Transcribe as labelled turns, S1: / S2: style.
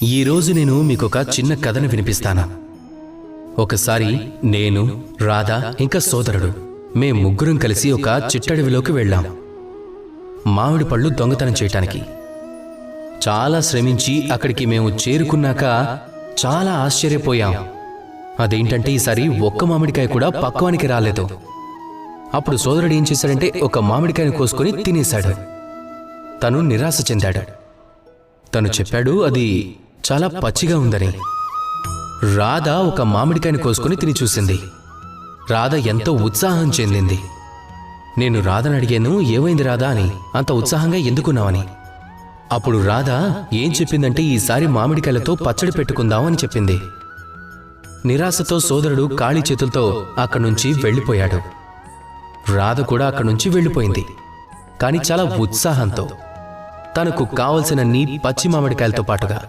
S1: ఈరోజు నేను మీకొక చిన్న కథను వినిపిస్తాను. ఒకసారి నేను, రాధ ఇంకా సోదరుడు మేం ముగ్గురం కలిసి ఒక చిట్టడవిలోకి వెళ్ళాం మామిడి పళ్ళు దొంగతనం చేయటానికి. చాలా శ్రమించి అక్కడికి మేము చేరుకున్నాక చాలా ఆశ్చర్యపోయాం. అదేంటంటే ఈసారి ఒక్క మామిడికాయ కూడా పక్వానికి రాలేదు. అప్పుడు సోదరుడు ఏం చేశాడంటే ఒక మామిడికాయను కోసుకొని తినేశాడు. తను నిరాశ చెందాడు. తను చెప్పాడు అది చాలా పచ్చిగా ఉందని. రాధ ఒక మామిడికాయను కోసుకొని తిని చూసింది. రాధ ఎంతో ఉత్సాహం చెందింది. నేను రాధను అడిగాను, ఏమైంది రాధా అని, అంత ఉత్సాహంగా ఎందుకున్నావని. అప్పుడు రాధ ఏం చెప్పిందంటే ఈసారి మామిడికాయలతో పచ్చడి పెట్టుకుందామని చెప్పింది. నిరాశతో సోదరుడు ఖాళీ చేతులతో అక్కడి నుంచి వెళ్ళిపోయాడు. రాధ కూడా అక్కడి నుంచి వెళ్ళిపోయింది, కానీ చాలా ఉత్సాహంతో తనకు కావలసిన పచ్చి మామిడికాయలతో పాటుగా.